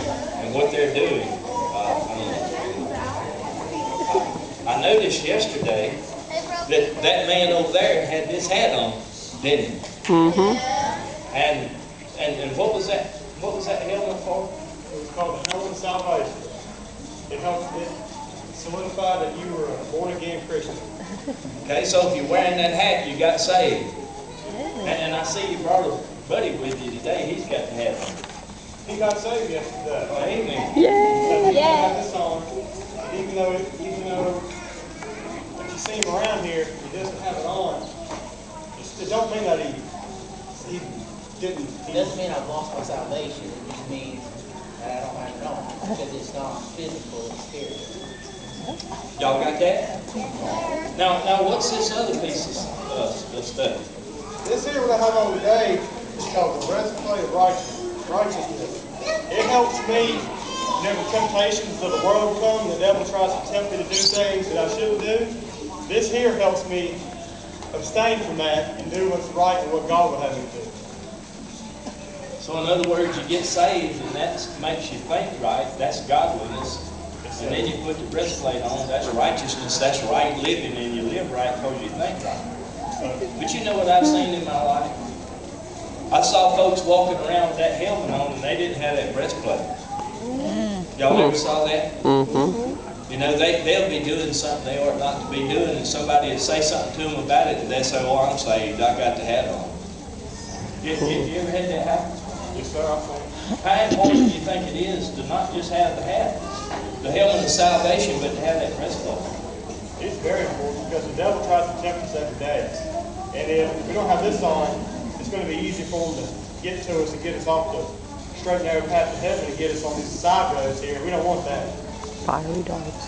and what they're doing. I noticed yesterday that that man over there had this hat on, didn't he? Mm-hmm. And what was that? What was that helmet for? It was called the Helmet of Salvation. It helped solidify that you were a born-again Christian. Okay, so if you're wearing that hat, you got saved. And I see you brought a buddy with you today. He's got the hat on. He got saved yesterday. Oh, amen. So he had this on, and even though if you see him around here, he doesn't have it on. It don't mean that he didn't. It doesn't mean I've lost my salvation. It just means that I don't have it on because it's not physical, it's spiritual. Y'all got that? Now what's this other piece of stuff? This here what I have on today is called the breastplate of righteousness. It helps me whenever temptations of the world come, the devil tries to tempt me to do things that I shouldn't do. This here helps me abstain from that and do what's right and what God would have me do. So in other words, you get saved and that makes you think right. That's godliness. And then you put the breastplate on. That's righteousness. That's right living, and you live right because you think right. But you know what I've seen in my life? I saw folks walking around with that helmet on and they didn't have that breastplate. Y'all ever saw that? Mm-hmm. You know, they'll be doing something they ought not to be doing, and somebody will say something to them about it, and they say, "Oh, I'm saved. I got the hat on." Have you ever had that happen? Yes, sir. I've seen. How important do you think it is to not just have the hat, the helmet of salvation, but to have that breastplate? It's very important because the devil tries to tempt us every day. And if we don't have this on, it's going to be easy for him to get to us and get us off the straight and narrow path to heaven and get us on these side roads here. We don't want that. Fiery darts.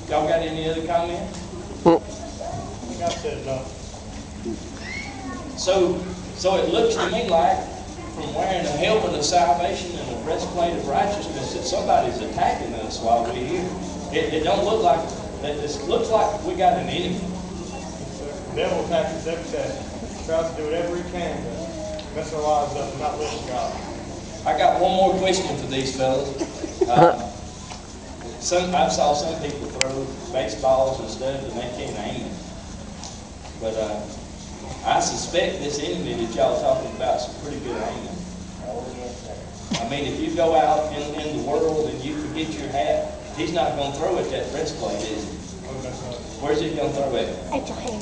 Y'all got any other comments? I think I've said enough. So it looks to me like, from wearing a helmet of salvation and a breastplate of righteousness, that somebody's attacking us while we're here. It don't look like that. It looks like we got an enemy. The devil attacks us every day. He tries to do whatever he can to mess our lives up and not listen to God. I got one more question for these fellas. I saw some people throw baseballs and stuff and they can't aim it. But I suspect this enemy that y'all talking about is pretty good aiming. I mean, if you go out in the world and you forget your hat, he's not going to throw it that breastplate, is he? Where's he going to throw it? At your head.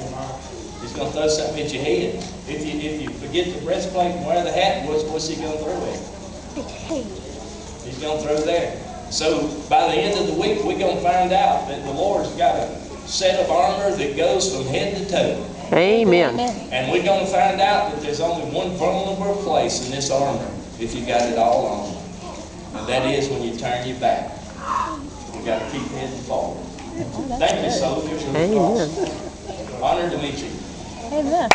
He's going to throw something at your head. If you forget the breastplate and wear the hat, what's he going to throw at? At your head. He's going to throw there. So by the end of the week, we're going to find out that the Lord's got a set of armor that goes from head to toe. Amen. And we're going to find out that there's only one vulnerable place in this armor if you got it all on. And that is when you turn your back. We got to keep heading forward. Thank you, soldiers. Amen. Honored to meet you. Amen.